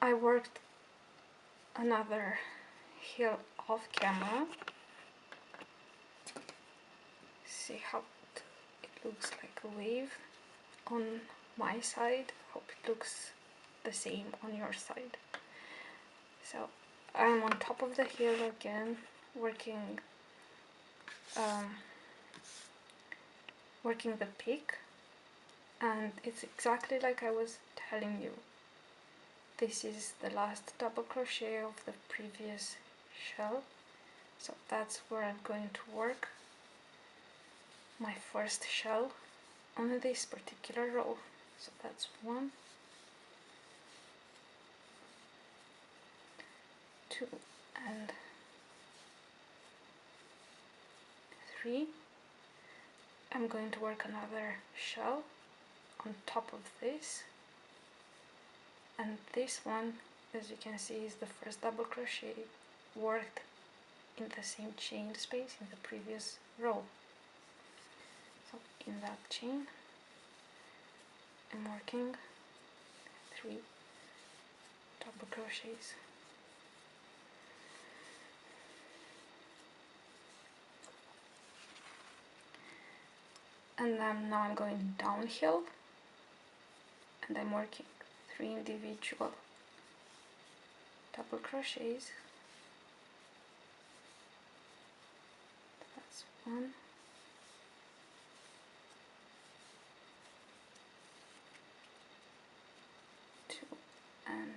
I worked another heel off camera. See how it looks like a wave on my side. Hope it looks the same on your side. So I'm on top of the heel again, working the peak, and it's exactly like I was telling you. This is the last double crochet of the previous shell, so that's where I'm going to work my first shell on this particular row. So that's 1, 2 and 3. I'm going to work another shell on top of this, and this one, as you can see, is the first double crochet worked in the same chain space in the previous row. So in that chain I'm working 3 double crochets. And then now I'm going downhill, and I'm working 3 individual double crochets. That's 1, 2 and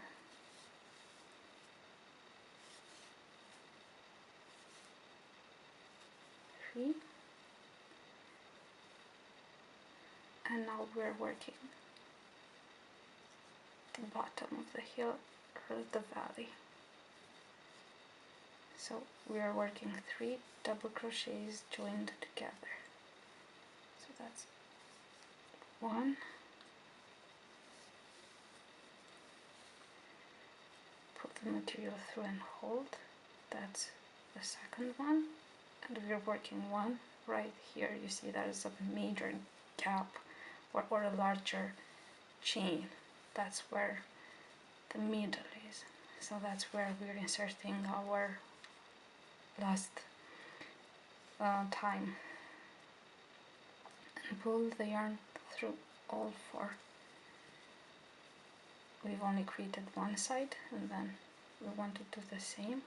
3. And now we're working the bottom of the hill or the valley. So we are working 3 double crochets joined together. So that's 1, put the material through and hold, that's the second one, and we are working 1 right here. You see there's a major gap or a larger chain. That's where the middle is. So that's where we're inserting our last time, and pull the yarn through all 4. We've only created one side, and then we want to do the same.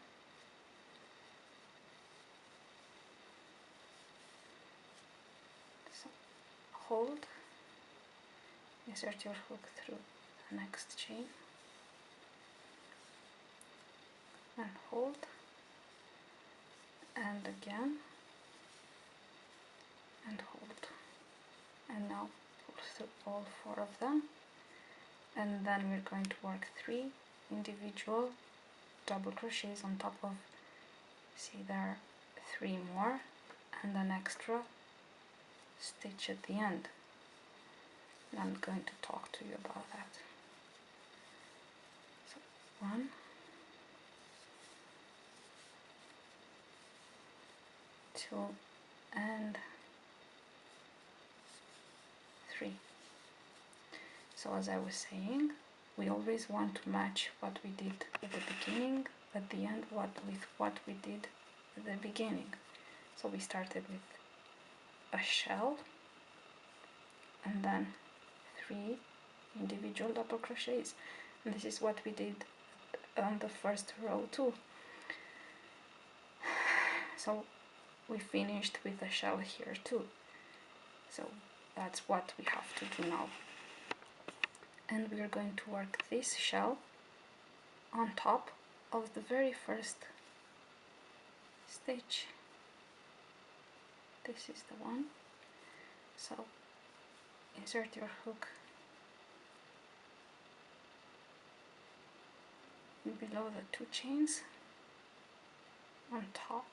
So hold, insert your hook through the next chain, and hold, and again, and hold, and now pull through all 4 of them, and then we're going to work 3 individual double crochets on top of, see there are 3 more and an extra stitch at the end. And I'm going to talk to you about that. So 1, 2 and 3. So as I was saying, we always want to match what we did at the beginning at the end with what we did at the beginning. So we started with a shell and then 3 individual double crochets, and this is what we did on the first row too. So we finished with a shell here too, so that's what we have to do now. And we are going to work this shell on top of the very first stitch. This is the one. So insert your hook below the 2 chains on top.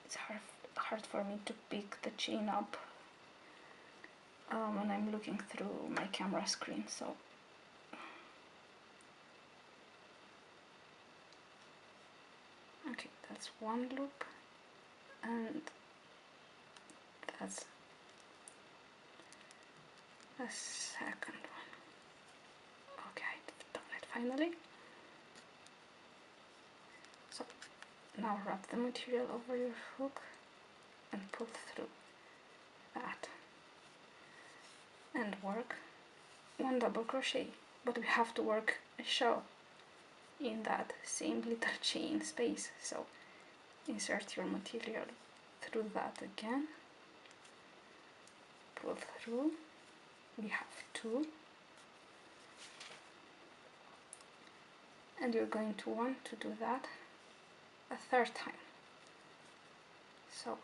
It's hard for me to pick the chain up when I'm looking through my camera screen, so okay, that's 1 loop, and that's the second one. finally. So now wrap the material over your hook and pull through that and work 1 double crochet, but we have to work a shell in that same little chain space. So insert your material through that again, pull through, we have 2, and you're going to want to do that a 3rd time. So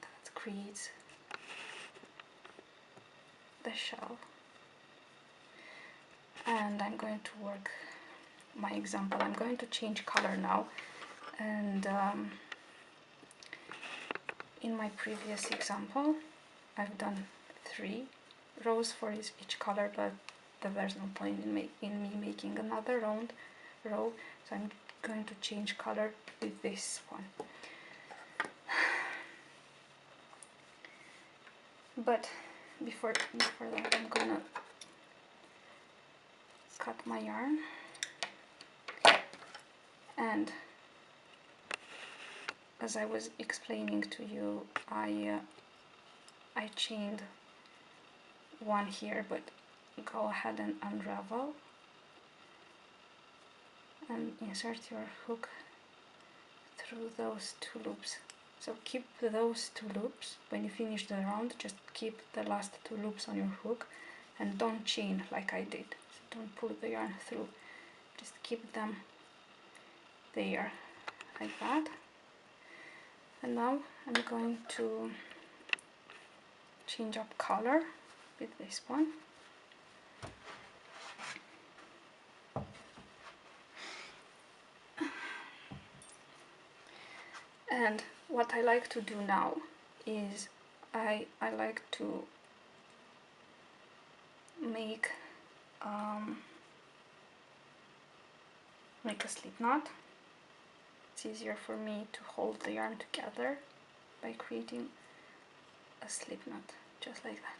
that creates the shell, and I'm going to work my example. I'm going to change color now, and in my previous example I've done 3 rows for each color, but there's no point in me making another row, so I'm going to change color with this one. But before that, I'm gonna cut my yarn, and as I was explaining to you, I chained 1 here, but go ahead and unravel and insert your hook through those 2 loops. So keep those 2 loops. When you finish the round, just keep the last 2 loops on your hook and don't chain like I did. So don't pull the yarn through, just keep them there like that. And now I'm going to change up color with this one. And what I like to do now is I like to make a slip knot. It's easier for me to hold the yarn together by creating a slip knot, just like that.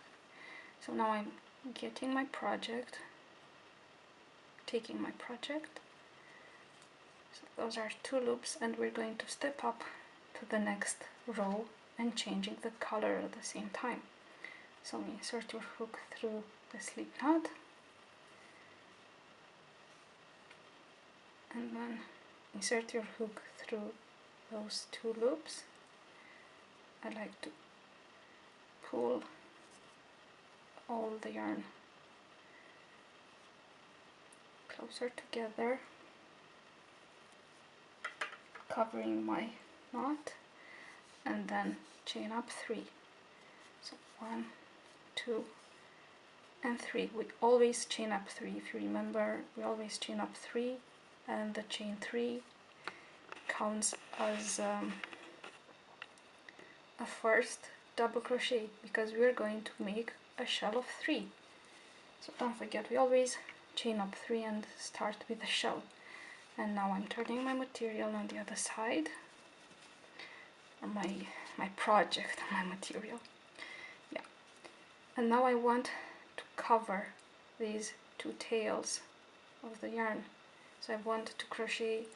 So now I'm getting my project, taking my project. So those are 2 loops, and we're going to step up to the next row and changing the color at the same time. So insert your hook through the slip knot, and then insert your hook through those 2 loops. I like to pull all the yarn closer together, covering my knot, and then chain up 3. So 1, 2, and 3. We always chain up 3. If you remember, we always chain up 3, and the chain 3 counts as a first double crochet, because we're going to make a shell of 3. So don't forget, we always chain up 3 and start with a shell. And now I'm turning my material on the other side, or my project, my material. Yeah. And now I want to cover these 2 tails of the yarn. So I want to crochet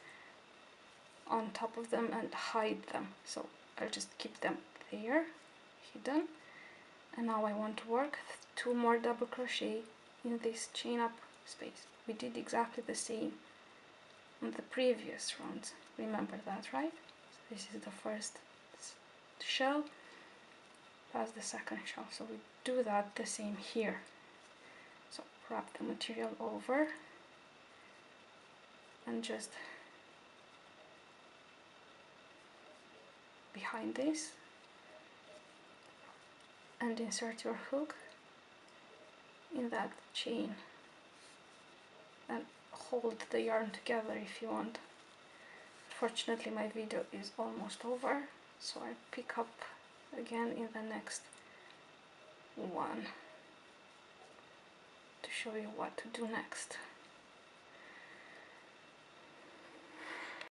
on top of them and hide them. So I'll just keep them there, hidden. And now I want to work 2 more double crochet in this chain up space. We did exactly the same on the previous rounds. Remember that, right? So this is the first shell, that's the second shell. So we do that the same here. So wrap the material over and just behind this, and insert your hook in that chain and hold the yarn together if you want. Fortunately, my video is almost over, so I pick up again in the next one to show you what to do next.